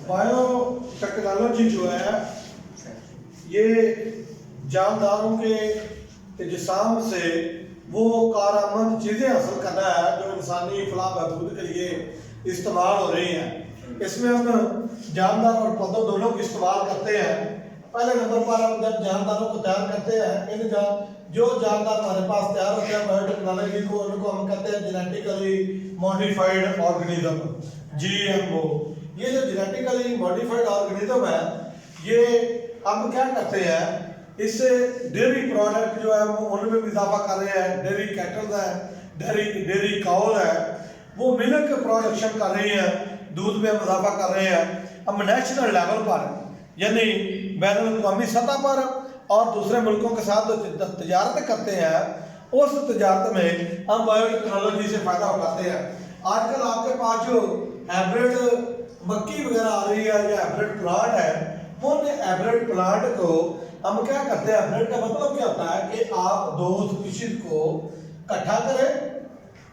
Biotechnology जो है ये जानदारों के जिस्म से वो कारआमद चीज़ें हासिल करना है जो इंसानी फलाह बहबूद के लिए इस्तेमाल हो रही हैं। इसमें हम जानदार और पौधों दोनों को इस्तेमाल करते हैं। पहले नंबर पर हम जब जानदारों को तैयार करते हैं, जो जानदार हमारे पास तैयार होते हैं बायोटेक्नोलॉजी को, उनको हम कहते हैं जेनेटिकली मॉडिफाइड ऑर्गेनिज्म, GMO। ये जो जेनेटिकली मॉडिफाइड ऑर्गेनिज्म है, ये हम क्या करते हैं, इससे डेयरी प्रोडक्ट जो है उनमें भी इजाफा कर रहे हैं। डेयरी कैटल है, डेयरी काउल है, वो मिल्क प्रोडक्शन कर रही है, दूध में इजाफा कर रहे हैं। हम नेशनल लेवल पर यानी बैनुल-अक़वामी सतह पर और दूसरे मुल्कों के साथ जो तजारत करते हैं, उस तजारत में हम बायोटेक्नोलॉजी से फ़ायदा उठाते हैं। आजकल आपके पास जो हाइब्रिड मक्की वगैरह आ रही है या हाइब्रिड प्लांट है, उन हाइब्रिड प्लांट को हम क्या करते हैं, हाइब्रिड का मतलब क्या होता है कि आप दो स्पीशीज को इकट्ठा करें,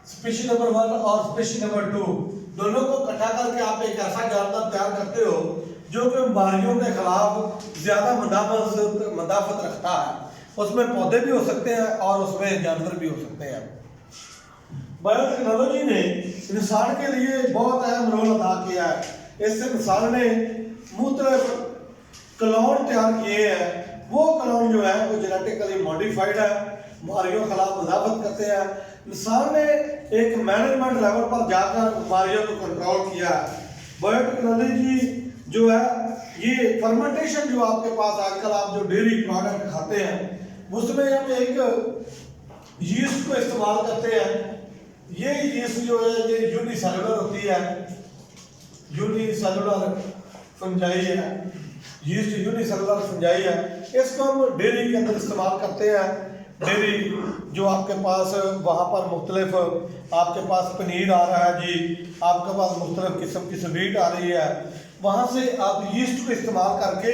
स्पीशी नंबर 1 और स्पीशी नंबर 2 दोनों को इकट्ठा करके आप एक ऐसा जानदार तैयार करते हो जो कि बीमारियों के खिलाफ ज्यादा मदाफत रखता है। उसमें पौधे भी हो सकते हैं और उसमें जानवर भी हो सकते हैं। बायोटेक्नोलॉजी ने इंसान के लिए बहुत अहम रोल अदा किया है। इससे इंसान ने मुख्तलिफ क्लोन तैयार किए हैं। वो क्लोन जो है वो जेनेटिकली मॉडिफाइड है, बीमारियों के खिलाफ मदाफत करते हैं। इंसान ने एक मैनेजमेंट लेवल पर जाकर बीमारियों को कंट्रोल किया है। बायोटेक्नोलॉजी जो है ये फर्मेंटेशन, जो आपके पास आजकल आप जो डेयरी प्रोडक्ट खाते हैं, उसमें हम एक यीस्ट को इस्तेमाल करते हैं। ये यीस्ट जो है ये यूनिसेलुलर होती है, यूनिसेलुलर फंजाई है, यीस्ट यूनिसेलुलर फंजाई है। इसको हम डेयरी के अंदर इस्तेमाल करते हैं। डेयरी जो आपके पास वहाँ पर मुख्तलिफ आपके पास पनीर आ रहा है जी, आपके पास मुख्तलिफ किस्म की स्वीट आ रही है, वहाँ से आप यीस्ट को इस्तेमाल करके,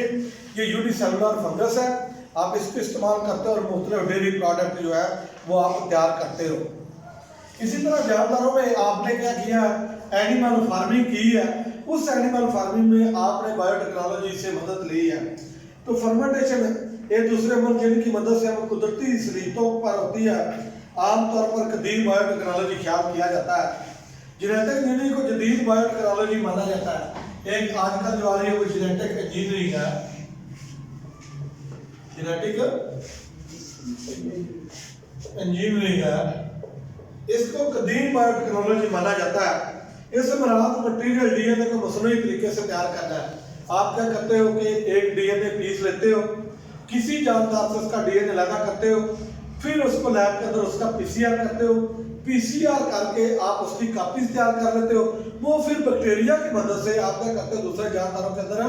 ये यूनिसेलुलर फंगस है, आप इसको इस्तेमाल करते हो और मुख्तलिफ डेयरी प्रोडक्ट जो है वो आप तैयार करते हो। इसी तरह जानदारों में आपने क्या किया, एनिमल फार्मिंग की है। उस एनिमल फार्मिंग में आपने बायोटेक्नोलॉजी से मदद ली है। तो फर्मेंटेशन एक दूसरे मुल्क की मदद से हम कुदरती सलीतों पर होती है। आमतौर पर कदीम बायोटेक्नोलॉजी ख्याल किया जाता है। जेनेटिक इंजीनियरिंग को जदीद बायोटेक्नोलॉजी माना जाता है। एक आजकल जो आ रही है वो जेनेटिक इंजीनियरिंग है, जेनेटिक इंजीनियरिंग है, इसको कदीम बायोटेक्नोलॉजी माना जाता है। इससे मुराद मटीरियल DNA को मसनूई तरीके से तैयार करना है। आप क्या करते हो कि एक DNA पीस लेते हो, किसी जानदार से उसका DNA अलग करते हो, फिर उसको लैब के अंदर उसका PCR करते हो, PCR करके आप उसकी कापीज तैयार कर लेते हो। वो फिर बैक्टीरिया की मदद से आप क्या करते हो, दूसरे जानदारों के अंदर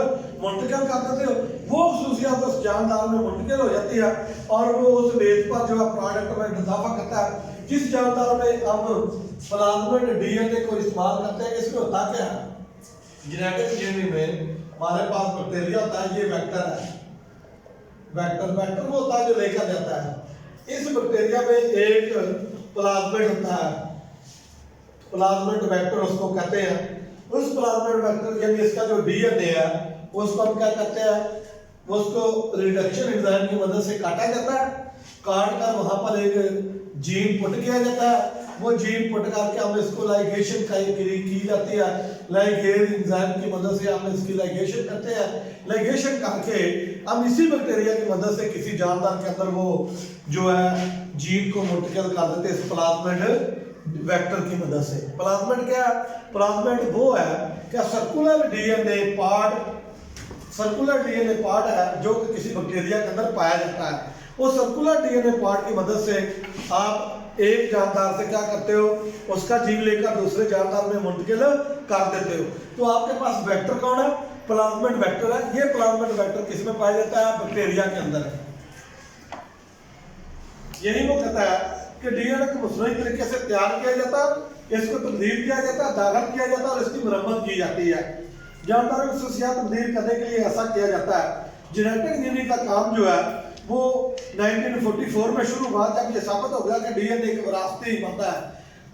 मुंतकिल कर देते हो। वो खसूसियात उस जानदार में मुंतकिल हो जाती है और वो उस बेस पर जो है प्रोडक्ट में इजाफा करता है। जिस जानदार में हम प्लाज्मिड DNA को इस्तेमाल करते हैं, इसमें होता क्या है, जेनेटिक इंजीनियरिंग में हमारे पास बैक्टीरिया होता है, ये वेक्टर है, वेक्टर वो होता है जो लेकर जाता है। इस बैक्टीरिया में एक प्लाज्मिड होता है, प्लाज्मिड वेक्टर उसको कहते हैं। उस प्लाज्मिड वेक्टर यानी इसका जो DNA है उसको हम क्या करते हैं, उसको रिडक्शन एंजाइम की मदद से काटा जाता है। काट कर वहां पर एक जीन पुट किया जाता है। वो जीन पुट करके हम इसको लाइगेशन की जाती है। लाइगेज एंजाइम की मदद से हम इसकी लाइगेशन करते हैं। लाइगेशन करके हम इसी बैक्टीरिया की मदद से किसी जानदार के अंदर वो जो है जीन को मुंतकिल कर देते हैं इस प्लाज्मिड वेक्टर की मदद से। प्लाज्मिड क्या है, प्लाज्मिड वो है क्या सर्कुलर DNA पार्ट है जो कि किसी बैक्टीरिया के अंदर पाया जाता है। वो सर्कुलर DNA पार्ट की मदद से आप एक जानदार से क्या करते हो, उसका जीन लेकर दूसरे जानदार में मुंतकिल कर देते हो। तो आपके पास वेक्टर कौन है, प्लाज्मिड वेक्टर है। ये प्लाज्मिड वेक्टर किस में पाया जाता है, बैक्टीरिया के अंदर है। यही वो कहता है कि DNA को मसनूई तरीके से तैयार किया जाता है, इसको तब्दील किया जाता है, दाखिल किया जाता है और इसकी मरम्मत की जाती है। जानदारों की खसूसियात तब्दील करने के लिए ऐसा किया जाता है। जेनेटिक इंजीनियरिंग का काम जो है वो 1944 में शुरू हुआ, जब ये साबित हो गया कि DNA एक विरासती होता है।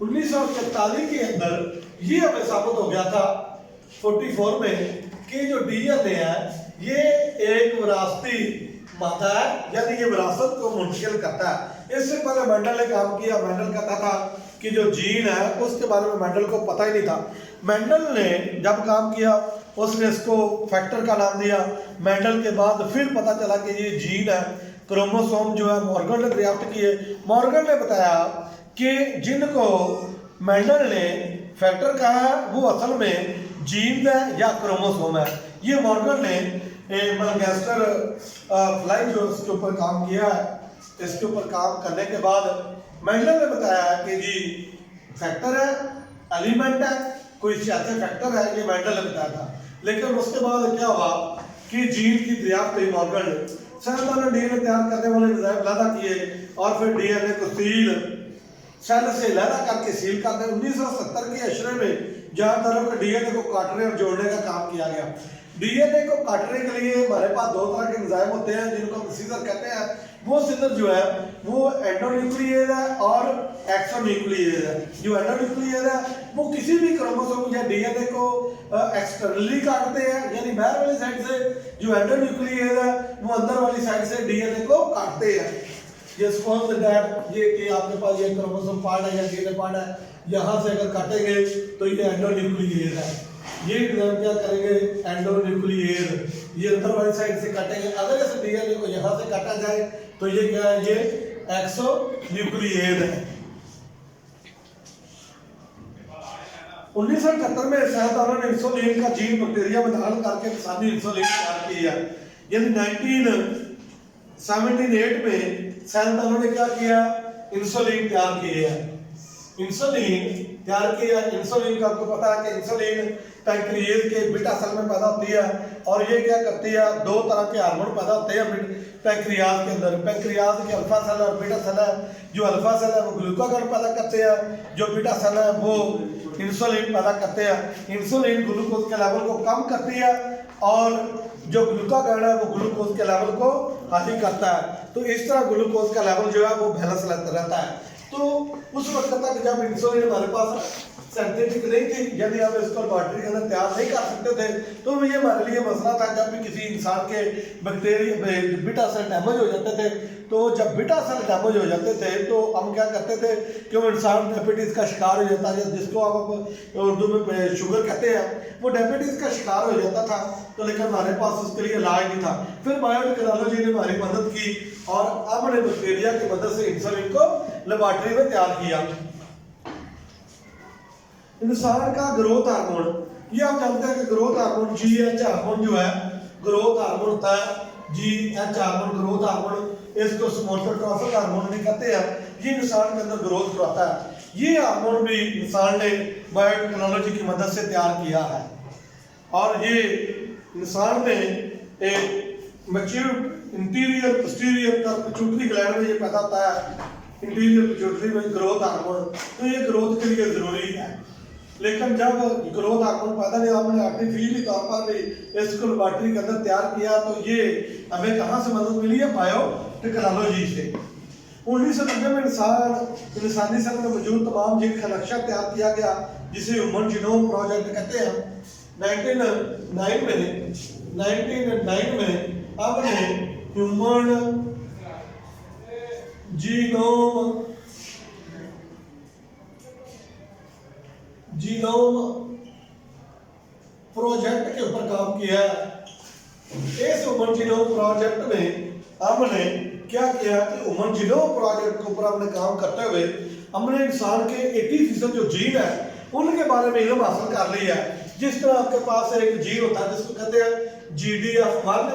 1944 के अंदर ये हमें साबित हो गया था 44 में कि जो डीएनए है ये एक विरासती मादा है, यानी ये विरासत को मुंतकिल करता है। इससे पहले मेंडल ने काम किया। मेंडल कहता था कि जो जीन है उसके बारे में मेंडल को पता ही नहीं था। मेंडल ने जब काम किया उसने इसको फैक्टर का नाम दिया। मेंडल के बाद फिर पता चला कि ये जीन है, क्रोमोसोम जो है मॉर्गन ने दरियाफ्त किए। मॉर्गन ने बताया कि जिनको मेंडल ने फैक्टर कहा है वो असल में जीन है या क्रोमोसोम है। ये मॉर्गन ने मैनचेस्टर फ्लाई जो इसके ऊपर काम किया है, इसके ऊपर काम करने के बाद मेंडल ने बताया कि जी फैक्टर है, एलिमेंट है, कोई ऐसे फैक्टर है, ये मेंडल ने बताया था। लेकिन उसके बाद क्या हुआ कि जीन की दरियाफ्त हुई मॉर्गन ने। साइंसदानों ने डीएनए तैयार करने वाले नज़ायब पैदा किए और फिर डीएनए को सेल से लहदा करके सील करते। 1970 के अशरे में जानदारों के डीएनए को काटने और जोड़ने का काम किया गया। डीएनए को काटने के लिए हमारे पास दो तरह के एंजाइम होते हैं जिनको हम सीजर कहते हैं। वो सीजर जो है वो एंडोन्यूक्लियेज है और एक्सोन्यूक्लियेज है। जो एंडोन्यूक्लियेज है वो किसी भी क्रोमोसोम या डीएनए को एक्सटर्नली काटते हैं, यानी बाहर वाली साइड से। जो एंडोन्यूक्लियेज है वो अंदर वाली साइड से डीएनए को काटते हैं। ये सपोज दैट ये कि आपके पास ये क्रोमोसोम पार्ट है या डीएनए पार्ट है, यहाँ से अगर काटेंगे तो ये एंडोन्यूक्लियेज है। ये एग्जाम क्या करेंगे, एंडोन्यूक्लियेज, ये अंदर वाली साइड से काटेंगे। अगर इस डीएनए को यहाँ से काटा जाए तो ये क्या है, ये एक्सोन्यूक्लियेज है। 1978 में साइंसदानों ने इंसुलिन का जीन बैक्टीरिया में दाखिल करके इंसानी इंसुलिन तैयार किया। यानी 1978 में साइंसदानों ने क्या किया, इंसुलिन तैयार किया। इंसुलिन तैयार किया। इंसुलिन का आपको पता है कि इंसुलिन पैंक्रियाज के बीटा सेल में पैदा होती है और ये क्या करती है, दो तरह के हार्मोन पैदा होते हैं पैंक्रियाज के अंदर। पैंक्रियाज के अल्फा सेल और बीटा सेल है। जो अल्फा सेल है वो ग्लूकागॉन पैदा करते हैं, जो बीटा सेल है वो इंसुलिन पैदा करते हैं। इंसुलिन ग्लूकोज के लेवल को कम करती है और जो ग्लूकागॉन है वो ग्लूकोज के लेवल को हाई करता है। तो इस तरह ग्लूकोज का लेवल जो है वो बैलेंस रहता है। तो उस वक्त तक जब इंसुलिन हमारे पास सिंथेटिक नहीं थी, यदि हम इसको लैबोरेटरी के अंदर तैयार नहीं कर सकते थे, तो ये हमारे लिए मसला था। जब भी किसी इंसान के बैक्टीरिया बीटा सेल डैमेज हो जाते थे, तो जब बीटा सेल डैमेज हो जाते थे तो हम क्या करते थे कि वो इंसान डायबिटीज़ का शिकार हो जाता है, जिसको आप उर्दू में शुगर कहते हैं। वो डायबिटीज़ का शिकार हो जाता था, तो लेकिन हमारे पास उसके लिए इलाज नहीं था। फिर बायोटेक्नोलॉजी ने हमारी मदद की और हमने बैक्टीरिया की मदद से इंसुलिन को लेबोरेटरी में तैयार किया। इंसान का ग्रोथ हार्मोन, ये आप जानते हैं कि ग्रोथ हार्मोन जीएच हार्मोन जो है, ग्रोथ हार्मोन होता है जीएच हार्मोन, ग्रोथ हार्मोन, इसको सोमाटोट्रोफिक हार्मोन भी कहते हैं। ये इंसान के अंदर ग्रोथ कराता है। ये हार्मोन भी इंसान ने बायोटेक्नोलॉजी की मदद से तैयार किया है और ये इंसान में एक मैच्योर इंटीरियर पोस्टीरियर का पिट्यूटरी ग्लैंड में ये पैदा होता है, इंटीरियर पिट्यूटरी में ग्रोथ हार्मोन। तो ये ग्रोथ के लिए जरूरी है। लेकिन जब ग्रोथ हार्मोन पैदा नहीं, आपने आर्टिफिशियली तौर पर भी इसको लेबोरेटरी के अंदर तैयार किया, तो ये हमें कहाँ से मदद मिली है, बायोटेक्नोलॉजी से। 1990 में इंसानी सेल में मौजूद तमाम जीन का नक्शा तैयार किया गया, जिसे ह्यूमन जीनोम प्रोजेक्ट कहते हैं। 1909 में आपने ह्यूमन जीनोम प्रोजेक्ट के ऊपर काम किया। इस ह्यूमन जीनोम प्रोजेक्ट में हमने क्या किया कि ह्यूमन जीनोम प्रोजेक्ट के ऊपर हमने काम करते हुए हमने इंसान के 80% जो जीन है उनके बारे में इल्म हासिल कर लिया है। जिस तरह आपके पास एक जीन होता है जिसको कहते हैं GDF1।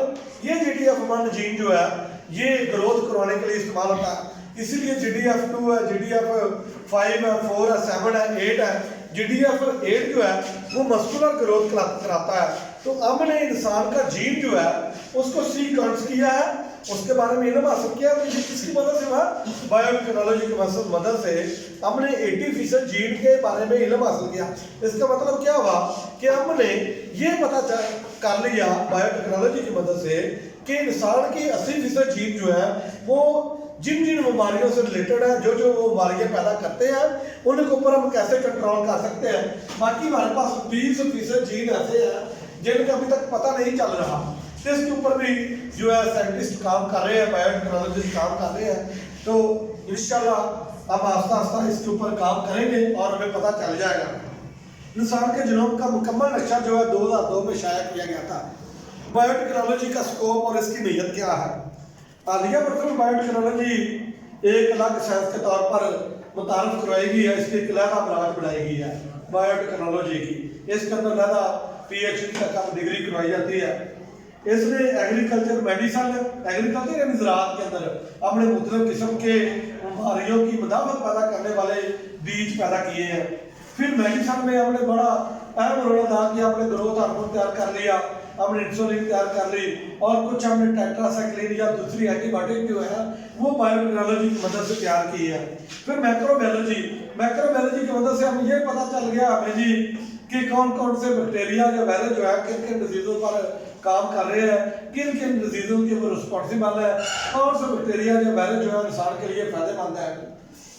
ये GDF1 जीन जो है ये ग्रोथ करवाने के लिए इस्तेमाल होता है, इसीलिए GDF2 है, GDF5 है, 4 है, 7 है, 8 है। GDF8 जो है वो मस्कुलर ग्रोथ कराता है। तो हमने इंसान का जीन जो है उसको सीक्वेंस किया है, उसके बारे में इल्म हासिल किया। तो किसकी मदद से हुआ, बायोटेक्नोलॉजी की मदद से हमने 80% जीन के बारे में इल्म हासिल किया। इसका मतलब क्या हुआ कि हमने ये पता कर लिया बायोटेक्नोलॉजी की मदद से कि इंसान की 80% जीन जो है वो जिन जिन बीमारियों से रिलेटेड है, जो जो वो बीमारियां पैदा करते हैं उनके ऊपर हम कैसे कंट्रोल कर सकते हैं। बाकी हमारे पास 20% जीन ऐसे हैं जिनका अभी तक पता नहीं चल रहा, तो इसके ऊपर भी जो है साइंटिस्ट काम कर रहे हैं, बायोटेक्नोलॉजिस्ट काम कर रहे हैं। तो इंशाल्लाह अब आस्ता आस्ता इसके ऊपर काम करेंगे और हमें पता चल जाएगा। इंसान के जीनोम का मुकम्मल नक्शा जो है 2002 में शाया किया गया था। बायोटेक्नोलॉजी का स्कोप और इसकी नीयत क्या है? हालिया बरसों में बायोटेक्नोलॉजी एक अलग साइंस के तौर पर मुतारफ करवाई गई है। इसकी एक अलग ब्रांच बनाई गई है बायोटेक्नोलॉजी की। इसके अंदर ज़्यादा PhD तक आप डिग्री करवाई जाती है। इसने एग्रीकल्चर मेडिसन, एग्रीकल्चर यानी ज़राअत के अंदर अपने मुख्तलिफ किस्म के बीमारियों की मदाफत पैदा करने वाले बीज पैदा किए हैं। फिर मेडिसन में हमने बड़ा अहम रोल अदा किया। हमने ग्रोथ हार्मोन तैयार कर लिया, हमने इंसुलिन तैयार कर ली, और कुछ हमने टेट्रासाइक्लिन या दूसरी एंटीबायोटिक जो है वो बायोटेक्नोलॉजी की मदद से तैयार की है। फिर मैक्रोबायोलॉजी, मैक्रोबायोलॉजी की मदद से हमें ये पता चल गया हमें जी कि कौन कौन से बैक्टीरिया या वायरस जो है किन किन डिजीज़ों पर काम कर रहे हैं, किन किन डिजीज़ों के वो रिस्पॉन्सिबल है, कौन सा बैक्टीरिया या वायरस जो है इंसान के लिए फायदेमंद है।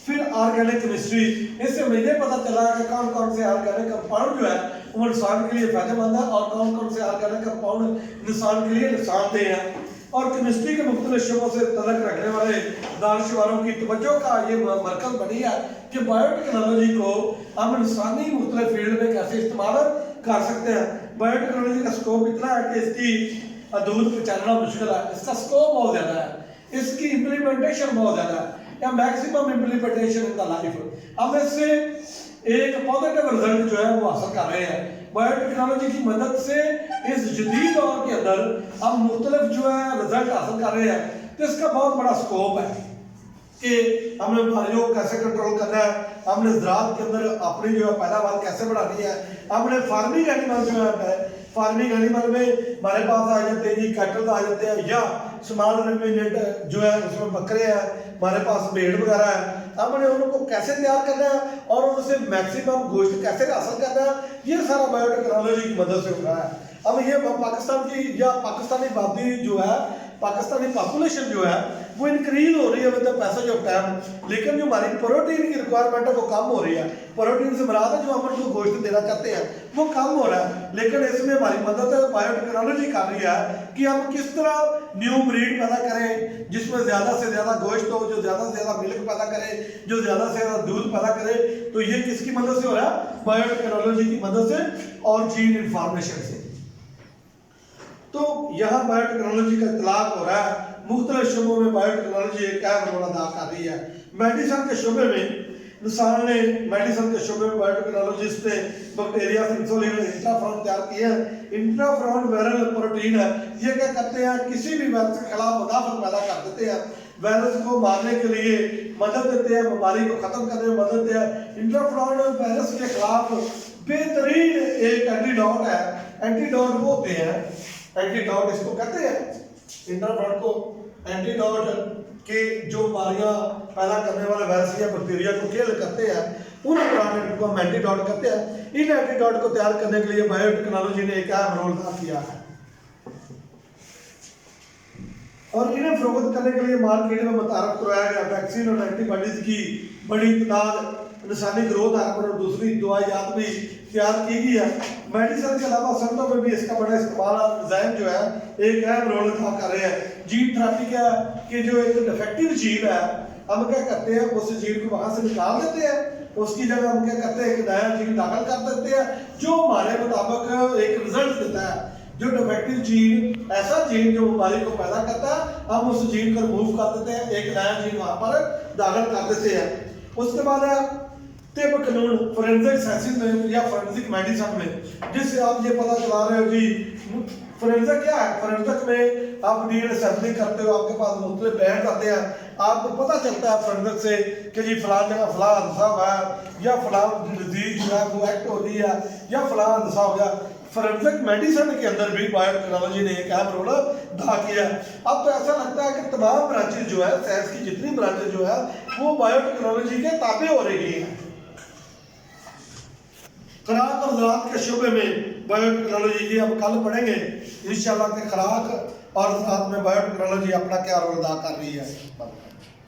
फिर ऑर्गेनिक केमिस्ट्री, इससे मुझे पता चला कि कौन कौन से ऑर्गेनिक कंपाउंड जो है वो इंसान के लिए फायदेमंद है और कौन कौन से ऑर्गेनिक कंपाउंड इंसान के लिए नुकसानदेह है। और केमिस्ट्री के मुख्तलिफ शोबों से तल्लुक़ रखने वाले दानिशवरों की तवज्जो का ये मरकज़ बनी है कि बायोटेक्नोलॉजी को हम इंसानी मुख्तलिफ फील्ड में कैसे इस्तेमाल कर सकते हैं। बायोटेक्नोलॉजी का स्कोप इतना है कि इसकी हदूद पहचानना मुश्किल है। इसका स्कोप बहुत ज़्यादा है, इसकी इम्प्लीमेंटेशन बहुत ज़्यादा है, या maximum implementation in the life. हम इससे एक पॉजिटिव रिजल्ट जो है वो हासिल कर रहे हैं। बायोटेक्नोलॉजी की मदद से इस जदीद दौर के अंदर हम मुख्तलिफ जो है रिजल्ट हासिल कर रहे हैं। तो इसका बहुत बड़ा स्कोप है कि हमने बीमारियों को कैसे कंट्रोल करना है, हमने ज़राअत के अंदर अपनी जो है पैदावार कैसे बढ़ानी है, हमने फार्मिंग एनिमल जो है फार्मिंग एनिमल में हमारे पास आ जाते हैं जी कैटल आ जाते हैं, या स्मॉल रुमिनेंट जो है उसमें बकरे हैं, हमारे पास भेड़ वगैरह है। हमने उनको कैसे तैयार करना है और उनसे मैक्सिमम गोश्त कैसे हासिल करना है, ये सारा बायोटेक्नोलॉजी की मदद से हो रहा है। अब ये पाकिस्तान की या पाकिस्तानी आबादी जो है, पाकिस्तानी पॉपुलेशन जो है वो इंक्रीज हो रही है with the passage of time, लेकिन जो हमारी प्रोटीन की रिक्वायरमेंट है वो कम हो रही है। प्रोटीन से मुराद है जो हम उनको गोश्त देना चाहते हैं वो कम हो रहा है, लेकिन इसमें हमारी मदद बायोटेक्नोलॉजी कर रही है कि हम किस तरह न्यू ब्रीड पैदा करें जिसमें ज़्यादा से ज़्यादा गोश्त हो, जो ज़्यादा से ज़्यादा मिल्क पैदा करे, जो ज़्यादा से ज़्यादा दूध पैदा करे। तो ये किसकी मदद से हो रहा है? बायोटेक्नोलॉजी की मदद से और जीन इंफॉर्मेशन से। तो यहाँ बायोटेक्नोलॉजी का इतलाक हो रहा है। मुख्तलिफ शोबों में बायोटेक्नोलॉजी एक अहम रोल अदा कर रही है। मेडिसन के शोबे में इंसान ने मेडिसन के शोबे में बायोटेक्नोलॉजिस्ट ने बैक्टीरिया से इंसुलिन इंट्राफ्रॉन तैयार किया है। इंट्राफ्रॉन वायरल प्रोटीन है। ये क्या करते हैं? किसी भी वायरस के खिलाफ मुदाफत पैदा कर देते हैं, वायरस को मारने के लिए मदद देते हैं, बीमारी को खत्म करने में मदद देते हैं। इंट्राफ्रॉन वायरस के खिलाफ बेहतरीन एक एंटीडोट है। एंटीडोट वो होते हैं, एंटीडोट इसको कहते हैं, इंट्राफ्रॉन को एंटीडोट के जो बीमारियां पैदा करने वाले वायरस या बैक्टीरिया को किल करते हैं उन प्रोडक्ट को हम एंटीडोट कहते हैं। इन एंटीडोट को तैयार करने के लिए बायोटेक्नोलॉजी ने एक अहम रोल अदा किया है और इन्हें फरोख्त करने के लिए मार्केट में मुतारफ करवाया गया वैक्सीन और एंटीबॉडीज की बड़ी तादाद, इंसानी ग्रोथ हार्मोन और दूसरी दवाइयात भी तैयार की गई है। मेडिसिन के अलावा संतों में भी इसका बड़ा इस्तेमाल एंजाइम जो है एक अहम रोल अदा कर रहे हैं। जीन थेरेपी क्या कि जो एक डिफेक्टिव जीन है हम क्या करते हैं उस जीन को वहां से निकाल देते हैं, उसकी जगह हम क्या करते हैं एक नया जीन दाखिल कर देते हैं जो हमारे मुताबिक एक रिजल्ट देता है। जो डिफेक्टिव जीन, ऐसा जीन जो बीमारी को पैदा करता है, हम उस जीन को रिमूव कर देते हैं, एक नया जीन वहां पर दाखिल कर देते हैं। उसके बाद है तिब कानून फोरेंसिक साइंस में या फोरेंसिक मेडिसिन में, जिससे आप ये पता चला रहे हो कि फोरेंसिक क्या है। फोरेंसिक में आप डीएनए सैंपलिंग करते हो, आपके पास मुख्तलिफ बैंड आते हैं, आपको पता चलता है फोरेंसिक से कि जी फलां जगह फलां हादसा हुआ है या फलां डिजीज जो है वो एक्ट हो रही है या फलां हादसा हो गया। फोरेंसिक मेडिसिन के अंदर भी बायोटेक्नोलॉजी ने एक अहम रोल अदा किया। अब तो ऐसा लगता है कि तमाम ब्रांचेज जो है साइंस की जितनी ब्रांचेज जो है वो बायोटेक्नोलॉजी के ताबे हो रही है। खुराक और ज़राअत के शोबे में बायोटेक्नोलॉजी की हम कल पढ़ेंगे इंशाल्लाह कि खुराक और ज़राअत में बायोटेक्नोलॉजी अपना क्या रोल अदा कर रही है।